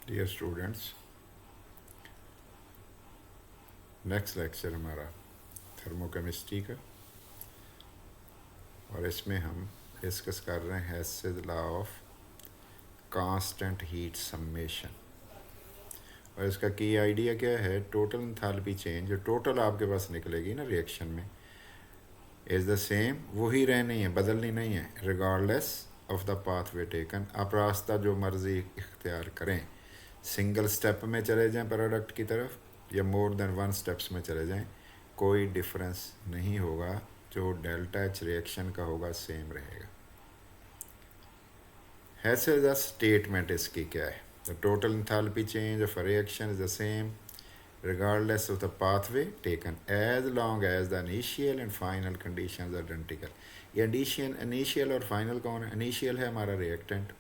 Dear students, next lecture हमारा thermochemistry का, और इसमें हम डिस्कस कर रहे हैं Hess's law of constant heat summation. और इसका की आइडिया क्या है, टोटल एंथैल्पी चेंज जो टोटल आपके पास निकलेगी ना रिएक्शन में इज़ द सेम, वही रहनी है, बदलनी नहीं है, regardless of the path way taken. आप रास्ता जो मर्ज़ी इख्तियार करें, सिंगल स्टेप में चले जाएं प्रोडक्ट की तरफ या मोर देन वन स्टेप्स में चले जाएं, कोई डिफरेंस नहीं होगा। जो डेल्टा एच रिएक्शन का होगा सेम रहेगा। हैसेस द स्टेटमेंट इसकी क्या है, the total enthalpy change of a reaction is the same regardless of the pathway taken as long as the initial and final conditions are identical। ये initial और final कौन है? इनिशियल है हमारा रिएक्टेंट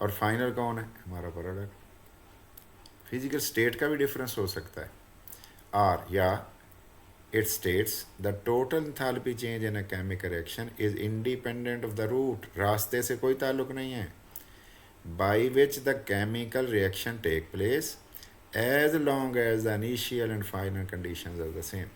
और फाइनल कौन है? हमारा प्रोडक्ट। फिजिकल स्टेट का भी डिफरेंस हो सकता है, और या it states the total enthalpy change in a chemical reaction is independent of the route, रास्ते से कोई ताल्लुक नहीं है, by which the chemical reaction take place as long as the initial and final conditions are the same।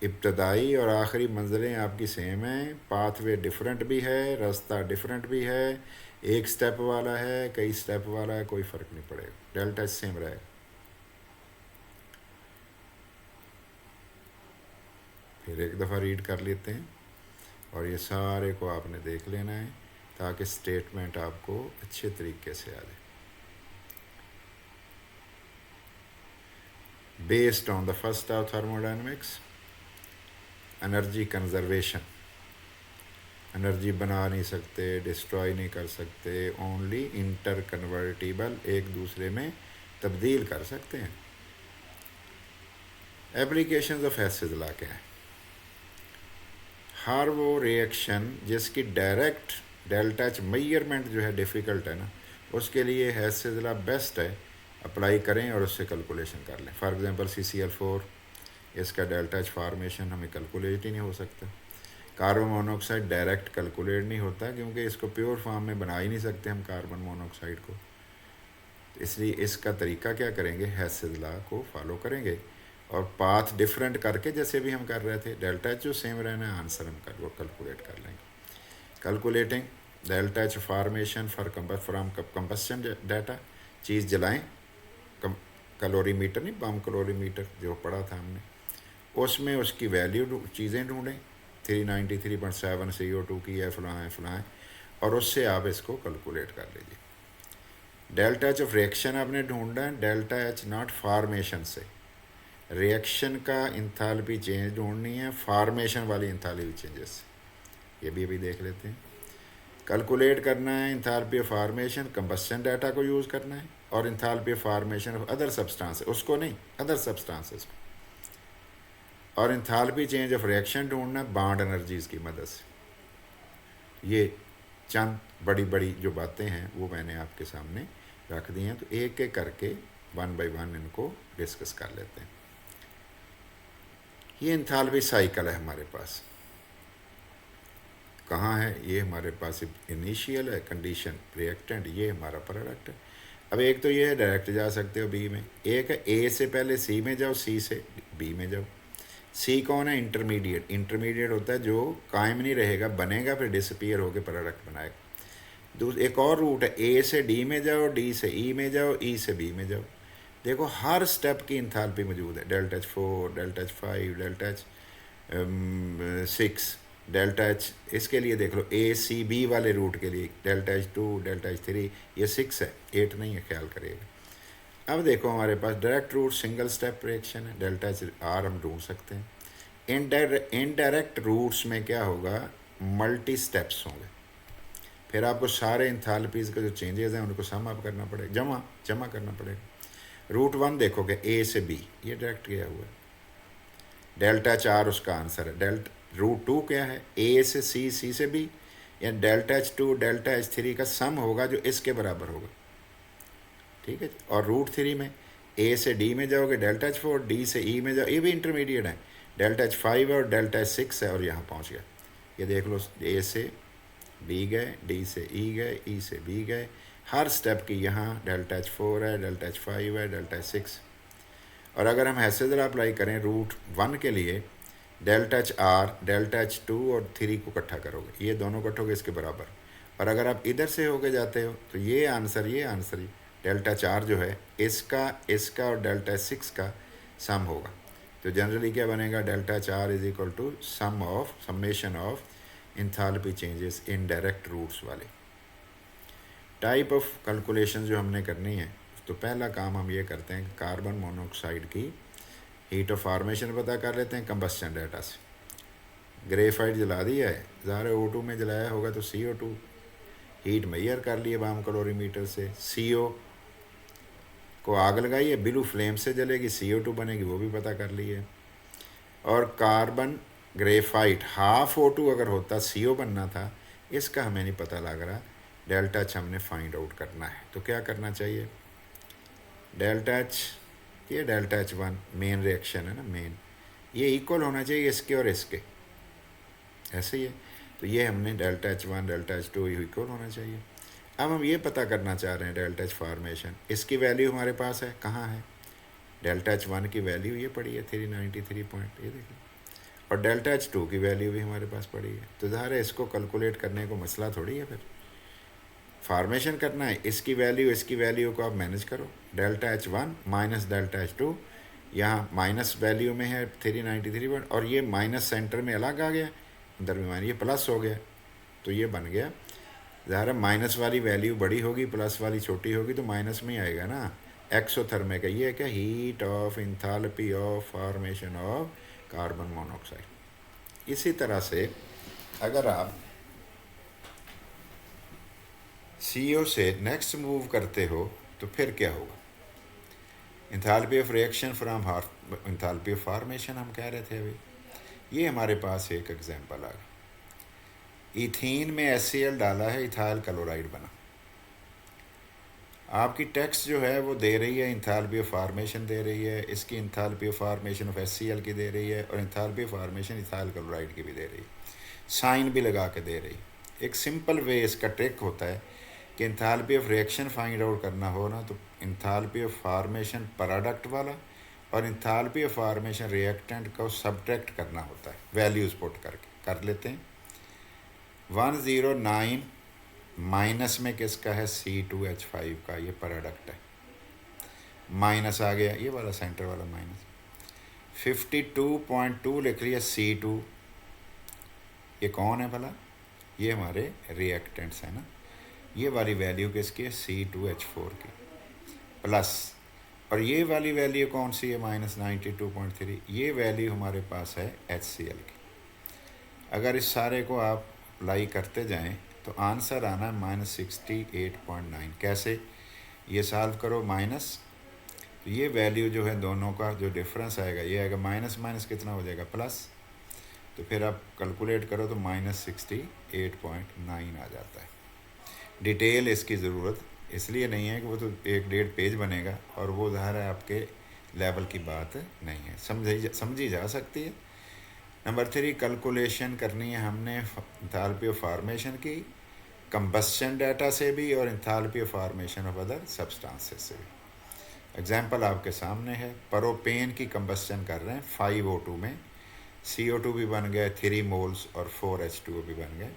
इब्तदाई और आखिरी मंजिलें आपकी सेम हैं, पाथवे डिफरेंट भी है, रास्ता डिफरेंट भी है, एक स्टेप वाला है, कई स्टेप वाला है, कोई फ़र्क नहीं पड़ेगा, डेल्टा सेम रहेगा। फिर एक दफ़ा रीड कर लेते हैं और ये सारे को आपने देख लेना है ताकि स्टेटमेंट आपको अच्छे तरीके से आ जाए। Based on the first law of thermodynamics, energy conservation, energy बना नहीं सकते, डिस्ट्रॉय नहीं कर सकते, ओनली इंटर कन्वर्टिबल, एक दूसरे में तब्दील कर सकते हैं। एप्लीकेशंस ऑफ हैसेस लॉ क्या है? हर वो रिएक्शन जिसकी डायरेक्ट डेल्टा एच मेजरमेंट जो है डिफ़िकल्ट है ना, उसके लिए हैसेस लॉ बेस्ट है, अप्लाई करें और उससे कैलकुलेशन कर लें। फॉर एग्जांपल CCl4, इसका डेल्टा एच फार्मेशन हमें कैलकुलेट ही नहीं हो सकता। कार्बन मोनोऑक्साइड डायरेक्ट कैलकुलेट नहीं होता क्योंकि इसको प्योर फॉर्म में बना ही नहीं सकते हम कार्बन मोनोऑक्साइड को। तो इसलिए इसका तरीका क्या करेंगे, हैसेस लॉ को फॉलो करेंगे और पाथ डिफरेंट करके, जैसे भी हम कर रहे थे, डेल्टा एच जो सेम रहना है, आंसर हम वो कैलकुलेट कर लेंगे। Calculating delta H formation for from combustion data, चीज़ जलाएं, कैलोरीमीटर नहीं, बम कैलोरीमीटर जो पढ़ा था हमने, उसमें उसकी वैल्यू चीज़ें ढूंढें, 393.7 CO2 की है, फलाएँ फलाएँ, और उससे आप इसको कैलकुलेट कर लीजिए। डेल्टा एच ऑफ रिएक्शन आपने ढूंढना है, डेल्टा एच नॉट फार्मेशन से, रिएक्शन का इंथैल्पी चेंज ढूंढनी है फार्मेशन वाली इंथैल्पी चेंजेस से। ये भी अभी देख लेते हैं। कैलकुलेट करना है enthalpy of formation, combustion data को यूज़ करना है, और enthalpy of formation of other substance, उसको नहीं, अदर सब्सटेंसेस को, और इंथैल्पी चेंज ऑफ रिएक्शन ढूंढना है बॉन्ड एनर्जीज़ की मदद से। ये चंद बड़ी बड़ी जो बातें हैं वो मैंने आपके सामने रख दी हैं, तो एक एक करके वन बाय वन इनको डिस्कस कर लेते हैं। ये इंथैल्पी साइकिल है हमारे पास, कहाँ है ये? हमारे पास इनिशियल है, कंडीशन, रिएक्टेंट, ये हमारा प्रोडक्ट है। अब एक तो ये है डायरेक्ट जा सकते हो बी में, एक है ए से पहले सी में जाओ, सी से बी में जाओ। सी कौन है? इंटरमीडिएट। इंटरमीडिएट होता है जो कायम नहीं रहेगा, बनेगा फिर डिसअपीयर होकर प्रोडक्ट बनाएगा। एक और रूट है, ए से डी में जाओ, डी से ई में जाओ, ई से बी में जाओ। देखो हर स्टेप की इंथैल्पी मौजूद है, delta H 4, delta H 5, delta H 6, delta H, इसके लिए देख लो ACB वाले रूट के लिए डेल्टा एच 2, डेल्टा एच 3, ये 6 है, 8 नहीं है, ख्याल करिएगा। अब देखो हमारे पास direct route single step reaction है, डेल्टा एच आर हम ढूंढ सकते हैं। इनडायरेक्ट रूट्स में क्या होगा, मल्टी स्टेप्स होंगे, फिर आपको सारे इंथैल्पीज़ के जो चेंजेस हैं उनको सम अप करना पड़ेगा, जमा करना पड़ेगा। रूट 1 देखोगे A से B, ये डायरेक्ट गया हुआ है, डेल्टा एच आर उसका आंसर है। रूट 2 क्या है, A से C, C से B, या डेल्टा एच 2 डेल्टा एच 3 का सम होगा जो इसके बराबर होगा, ठीक है। और रूट 3 में A से D में जाओगे, डेल्टा एच 4, D से E में जाओ, ये भी इंटरमीडिएट है, डेल्टा एच 5 और डेल्टा एच 6 है, और यहाँ पहुँच गया। ये देख लो, A से D गए, D से E गए, E से B गए, हर स्टेप की यहाँ डेल्टा एच 4 है, डेल्टा एच 5 है, डेल्टा एच 6। और अगर हम हेसेस लॉ अप्लाई करें रूट 1 के लिए, delta H are, delta H 2 और 3 को इकट्ठा करोगे, ये दोनों इकट्ठोगे इसके बराबर। और अगर आप इधर से होके जाते हो तो ये आंसर डेल्टा एच आर जो है इसका और डेल्टा एच 6 का सम होगा। तो जनरली क्या बनेगा, delta H R is equal to summation of enthalpy changes in direct routes वाले। टाइप ऑफ कैलकुलेशन जो हमने करनी है, तो पहला काम हम ये करते हैं कि कार्बन मोनोऑक्साइड की हीट ऑफ फॉर्मेशन पता कर लेते हैं कंबस्शन डाटा से। ग्रेफाइट जला दिया है, ज़ाहिर O2 में जलाया होगा तो CO2 हीट मेजर कर लिए बाम कैलोरीमीटर से। CO को आग लगाई है, ब्लू फ्लेम से जलेगी, CO2 बनेगी, वो भी पता कर लिए। और कार्बन ग्रेफाइट हाफ O2 अगर होता CO बनना था, इसका हमें नहीं पता लग रहा, डेल्टा एच हमने फाइंड आउट करना है। तो क्या करना चाहिए, डेल्टा एच, ये डेल्टा एच 1 मेन रिएक्शन है ना, मेन, ये इक्वल होना चाहिए इसके और इसके, ऐसे ही है। तो ये हमने delta H 1 delta H 2 equal होना चाहिए। अब हम ये पता करना चाह रहे हैं डेल्टा एच फॉर्मेशन, इसकी वैल्यू हमारे पास है, कहाँ है, डेल्टा एच 1 की वैल्यू ये पड़ी है 393 पॉइंट, ये देखिए, और डेल्टा एच 2 की वैल्यू भी हमारे पास पड़ी है। तो ज़ाहिर है इसको कैलकुलेट करने को मसला थोड़ी है, फिर फॉर्मेशन करना है, इसकी वैल्यू को आप मैनेज करो। Delta H 1 minus delta H 2, यहाँ माइनस वैल्यू में है 393 पॉइंट, और ये माइनस सेंटर में अलग आ गया, अंदर में माइनस, ये प्लस हो गया, तो ये बन गया। ज़ाहिर है माइनस वाली वैल्यू बड़ी होगी, प्लस वाली छोटी होगी, तो माइनस में ही आएगा ना। एक्सोथर्मिक है, ये क्या, heat of enthalpy of formation of carbon monoxide. इसी तरह से अगर आप CO से नेक्स्ट मूव करते हो तो फिर क्या होगा, enthalpy of reaction from enthalpy of formation हम कह रहे थे अभी। ये हमारे पास एक एग्जांपल आ गया, इथीन में HCl डाला है, इथाइल क्लोराइड बना। आपकी टेक्स्ट जो है वो दे रही है इंथैल्पी ऑफ फॉर्मेशन दे रही है, इसकी enthalpy of formation of HCl की दे रही है, और enthalpy of formation ethyl chloride की भी दे रही है, साइन भी लगा के दे रही। एक सिंपल वे इसका ट्रिक होता है कि enthalpy of reaction find out करना हो ना, तो इंथैल्पी ऑफ फॉर्मेशन प्रोडक्ट वाला और इंथैल्पी ऑफ फॉर्मेशन रिएक्टेंट को सब्ट्रैक्ट करना होता है, वैल्यूज पुट करके कर लेते हैं। 109 माइनस में किसका है, C2H5 का, ये प्रोडक्ट है, माइनस आ गया, ये वाला सेंटर वाला माइनस। 52.2 लिख रही है C2, ये कौन है भला, ये हमारे रिएक्टेंट्स हैं ना। ये वाली वैल्यू किसकी है, C2H4 की, प्लस, और ये वाली वैल्यू कौन सी है, -92.3, ये वैल्यू हमारे पास है HCl की। अगर इस सारे को आप अप्लाई करते जाएं तो आंसर आना है -68.9। कैसे, ये सॉल्व करो माइनस, तो ये वैल्यू जो है दोनों का जो डिफरेंस आएगा, ये आएगा माइनस माइनस कितना हो जाएगा, प्लस, तो फिर आप कैलकुलेट करो तो -68.9 आ जाता है। डिटेल इसकी ज़रूरत इसलिए नहीं है कि वो तो 1-1.5 पेज बनेगा, और वो ज़ाहिर है आपके लेवल की बात नहीं है, समझी जा सकती है। नंबर 3, कैलकुलेशन करनी है हमने इंथैल्पी ऑफ फॉर्मेशन की, कंबस्शन डाटा से भी और enthalpy of formation of other substances से भी। एग्जांपल आपके सामने है, प्रोपेन की कंबस्शन कर रहे हैं 5O2 में, CO2 भी बन गए 3 मोल्स और 4H2O भी बन गए,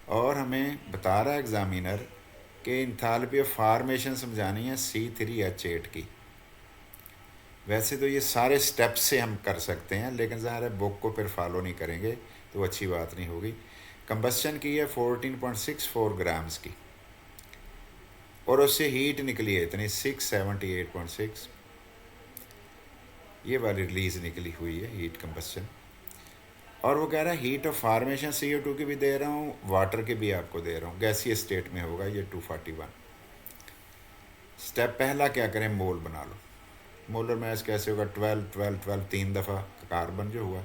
और हमें बता रहा है एग्जामिनर कि इंथैल्पी ऑफ फॉर्मेशन समझानी है C3H8 की। वैसे तो ये सारे स्टेप्स से हम कर सकते हैं, लेकिन ज़ाहिर है बुक को फिर फॉलो नहीं करेंगे तो अच्छी बात नहीं होगी। कंबस्शन की है 14.64 ग्राम्स की, और उससे हीट निकली है इतनी 678.6, ये वाली रिलीज निकली हुई है हीट कंबस्शन। और वो कह रहा है हीट ऑफ फॉर्मेशन CO2 की भी दे रहा हूँ, वाटर की भी आपको दे रहा हूँ, गैसीय स्टेट में होगा ये 241। स्टेप पहला क्या करें, मोल बना लो। मोलर मैच कैसे होगा, 12 12 12 3 दफ़ा कार्बन जो हुआ,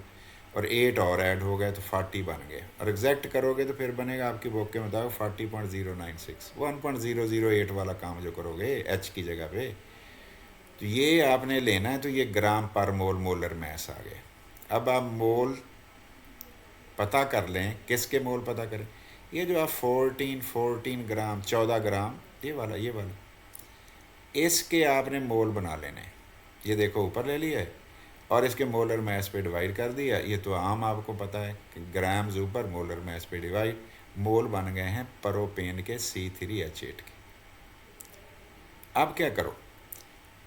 और 8 और ऐड हो गए तो 40 बन गए, और एग्जैक्ट करोगे तो फिर बनेगा आपकी बुक के मुताबिक 40.096, 1.008 वाला काम जो करोगे H की जगह पे, तो ये आपने लेना है। तो ये ग्राम पर मोल मोलर मैस आ गया। अब आप मोल पता कर लें, किसके मोल पता करें, ये जो आप 14 ग्राम 14 ग्राम ये वाला इसके आपने मोल बना लेने हैं। ये देखो ऊपर ले लिया है और इसके मोलर मैस पे डिवाइड कर दिया। ये तो आम आपको पता है कि ग्राम्स ऊपर मोलर मैस पे डिवाइड, मोल बन गए हैं प्रोपेन के C3H8 के। अब क्या करो,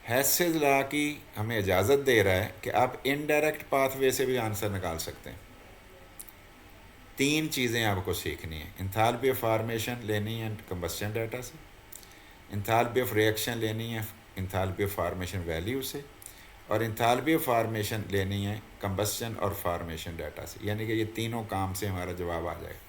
हेसेज लॉ की हमें इजाज़त दे रहा है कि आप इनडायरेक्ट पाथवे से भी आंसर निकाल सकते हैं। 3 चीज़ें आपको सीखनी है, इंथैल्पी ऑफ फॉर्मेशन लेनी है कंबस्शन डाटा से, इंथैल्पी ऑफ रिएक्शन लेनी है इंथैल्पी ऑफ फॉर्मेशन वैल्यू से, और इंथैल्पी ऑफ फॉर्मेशन लेनी है कंबस्शन और फॉर्मेशन डाटा से। यानी कि ये तीनों काम से हमारा जवाब आ जाएगा।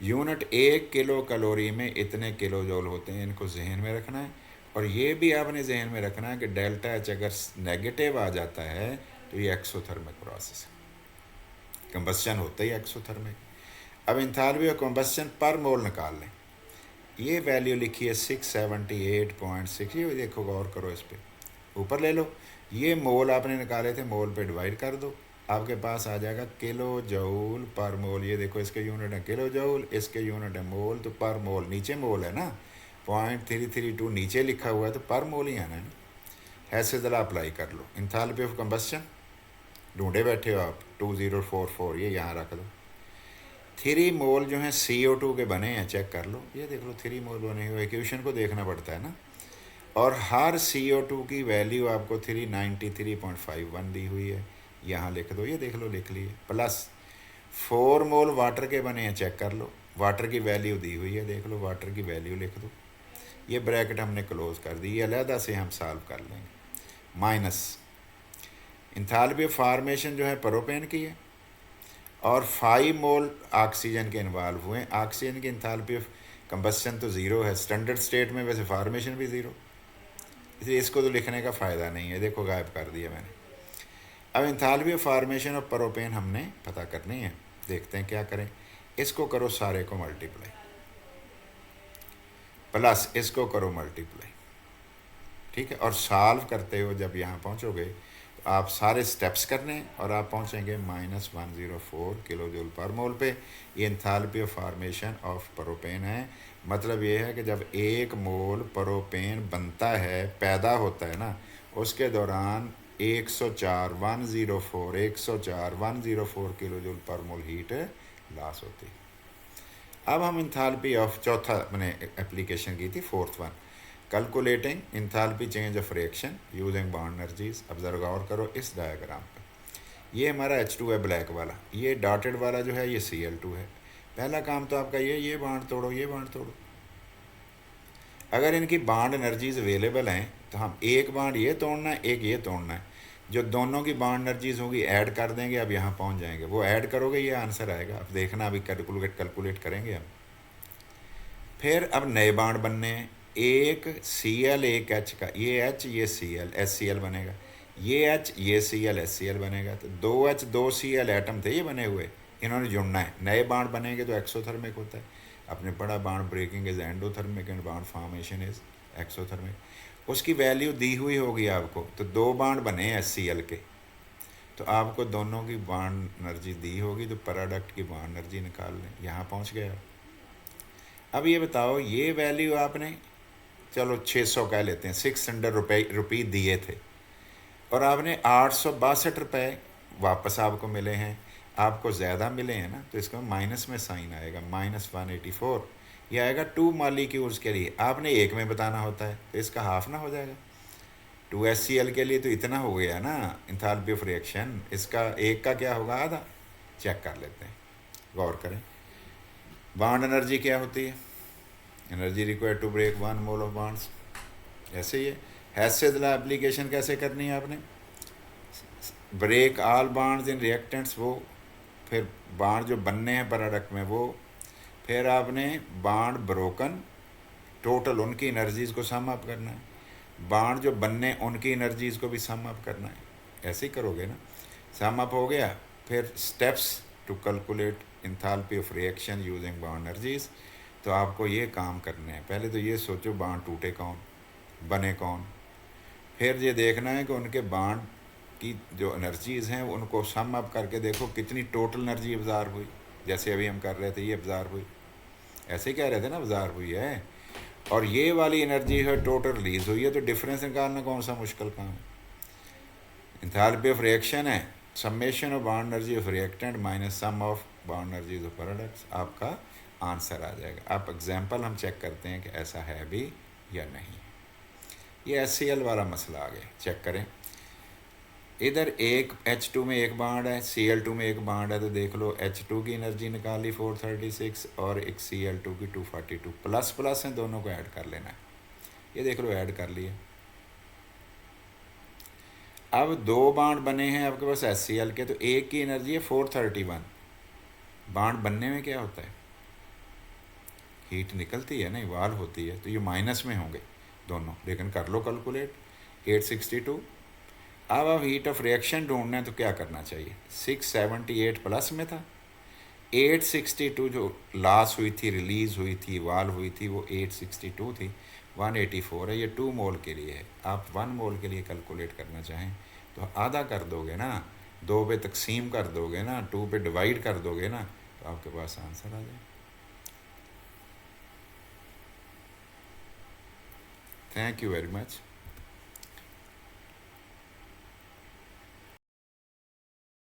यूनिट 1 किलो कैलोरी में इतने किलो जूल होते हैं, इनको जहन में रखना है। और ये भी आपने जहन में रखना है कि डेल्टा एच अगर नेगेटिव आ जाता है तो ये एक्सोथर्मिक प्रोसेस है, कंबस्शन होता ही एक्सोथर्मिक। अब इंथैल्पी ऑफ कंबस्शन पर मोल निकाल लें। ये वैल्यू लिखी है 678.6। ये देखो गौर करो इस पर, ऊपर ले लो। ये मोल आपने निकाले थे, मोल पे डिवाइड कर दो, आपके पास आ जाएगा किलो जूल पर मोल। ये देखो इसके यूनिट है किलो जूल, इसके यूनिट है मोल, तो पर मोल नीचे मोल है ना, 0.332 नीचे लिखा हुआ है तो पर मोल ही आना है ना। ऐसे ज़रा अप्लाई कर लो। इंथैल्पी ऑफ कंबस्शन ढूंढे बैठे हो आप, 2044, ये यहाँ रख दो। 3 मोल जो हैं CO2 के बने हैं, चेक कर लो। ये देख लो 3 मोल बने हुए, इक्वेशन को देखना पड़ता है ना। और हर CO2 की वैल्यू आपको 393.51 दी हुई है, यहाँ लिख दो। ये देख लो लिख लिए। प्लस 4 मोल वाटर के बने हैं, चेक कर लो, वाटर की वैल्यू दी हुई है, देख लो वाटर की वैल्यू लिख दो। ये ब्रैकेट हमने क्लोज कर दी, ये अलहदा से हम सॉल्व कर लेंगे। माइनस इंथैल्पी ऑफ फॉर्मेशन जो है प्रोपेन की है, और 5 मोल ऑक्सीजन के इन्वॉल्व हुए हैं। ऑक्सीजन की इंथैल्पी ऑफ कंबस्शन तो ज़ीरो है स्टैंडर्ड स्टेट में, वैसे फॉर्मेशन भी ज़ीरो, इसलिए इसको तो लिखने का फ़ायदा नहीं है, देखो गायब कर दिया मैंने। अब enthalpy of formation of propane हमने पता करनी है, देखते हैं क्या करें। इसको करो सारे को मल्टीप्लाई, प्लस इसको करो मल्टीप्लाई, ठीक है। और सॉल्व करते हो जब यहाँ पहुँचोगे तो आप सारे स्टेप्स करने और आप पहुँचेंगे -104 किलो जूल पर मोल पे। ये enthalpy of formation of propane है। मतलब ये है कि जब 1 मोल प्रोपेन बनता है, पैदा होता है ना, उसके दौरान 104 किलो जूल पर मोल हीट लॉस होती है। अब हम इंथैल्पी ऑफ चौथा मैंने एप्लीकेशन की थी, 4th one, calculating enthalpy change of reaction using bond energies. अब जरा गौर करो इस डायग्राम पर, ये हमारा H2 है ब्लैक वाला, ये डॉटेड वाला जो है ये Cl2 है। पहला काम तो आपका ये बॉन्ड तोड़ो, ये बॉन्ड तोड़ो। अगर इनकी बॉन्ड एनर्जीज अवेलेबल हैं तो हम एक बॉन्ड ये तोड़ना है, एक ये तोड़ना है, जो दोनों की बॉन्ड एनर्जीज होगी ऐड कर देंगे। अब यहाँ पहुँच जाएंगे, वो ऐड करोगे ये आंसर आएगा। अब देखना, अभी कैलकुलेट करेंगे हम। फिर अब नए बॉन्ड बनने हैं, एक Cl एक H का, ये H ये Cl HCl बनेगा, ये H ये Cl HCl बनेगा। तो 2H 2Cl एटम थे ये बने हुए, इन्होंने जुड़ना है, नए बॉन्ड बनेंगे तो एक्सोथर्मिक होता है। आपने पढ़ा bond breaking is endothermic and bond formation is exothermic. उसकी वैल्यू दी हुई होगी आपको, तो 2 बॉन्ड बने हैं HCl के, तो आपको दोनों की बॉन्ड एनर्जी दी होगी, तो प्रोडक्ट की बॉन्ड एनर्जी निकाल लें। यहाँ पहुँच गया। अब ये बताओ, ये वैल्यू आपने चलो 600 कह लेते हैं, 600 रुपये दिए थे, और आपने 862 रुपये वापस आपको मिले हैं, आपको ज़्यादा मिले हैं ना, तो इसका माइनस में साइन आएगा, -184। ये आएगा 2 मॉलिक्यूल्स के लिए, आपने एक में बताना होता है, तो इसका हाफ ना हो जाएगा। 2 HCl के लिए तो इतना हो गया ना इंथैल्पी ऑफ रिएक्शन, इसका एक का क्या होगा, आधा। चेक कर लेते हैं, गौर करें। बॉन्ड एनर्जी क्या होती है, energy required to break 1 mole of bonds. ऐसे ही है हेसेज लॉ एप्लीकेशन कैसे करनी है आपने, break all bonds in reactants, वो फिर बॉन्ड जो बनने हैं प्रोडक्ट में वो, फिर आपने बॉन्ड ब्रोकन टोटल उनकी एनर्जीज़ को सम अप करना है, बॉन्ड जो बनने उनकी एनर्जीज़ को भी सम अप करना है। ऐसे ही करोगे ना, सम अप हो गया, फिर steps to calculate enthalpy of reaction using bond energies. तो आपको ये काम करने हैं, पहले तो ये सोचो बॉन्ड टूटे कौन, बने कौन, फिर ये देखना है कि उनके बॉन्ड की जो एनर्जीज़ हैं उनको सम अप करके देखो कितनी टोटल एनर्जी अब्ज़ॉर्ब हुई। जैसे अभी हम कर रहे थे, ये अब्ज़ॉर्ब हुई, ऐसे कह रहे थे ना अब्ज़ॉर्ब हुई है। और ये वाली एनर्जी है टोटल रिलीज हुई है, तो डिफरेंस निकालना कौन सा मुश्किल काम है। एंथैल्पी ऑफ रिएक्शन है summation of bound energy of reactant minus sum of bound energy of products, आपका आंसर आ जाएगा। आप एग्जाम्पल हम चेक करते हैं कि ऐसा है भी या नहीं। ये HCl वाला मसला आ गया, चेक करें। इधर एक H2 में एक बाउंड है, Cl2 में एक बाउंड है, तो देख लो H2 की एनर्जी निकाली 436 और एक Cl2 की 242, प्लस प्लस हैं, दोनों को ऐड कर लेना है। ये देख लो ऐड कर लिए। अब दो बाउंड बने हैं आपके पास HCl के, तो एक की एनर्जी है 431। बाउंड बनने में क्या होता है, हीट निकलती है ना, इवाल्व होती है, तो ये माइनस में होंगे दोनों, लेकिन कर लो कैलकुलेट 862। अब हीट ऑफ रिएक्शन ढूंढना है तो क्या करना चाहिए, 678 प्लस में था, 862 जो लॉस हुई थी, रिलीज़ हुई थी, इवाल्व हुई थी, वो 862 थी, 184 है, ये 2 मोल के लिए है। आप 1 मोल के लिए कैलकुलेट करना चाहें तो आधा कर दोगे ना, 2 पे तकसीम कर दोगे ना, 2 पे डिवाइड कर दोगे ना, तो आपके पास आंसर आ जाए। Thank you very much.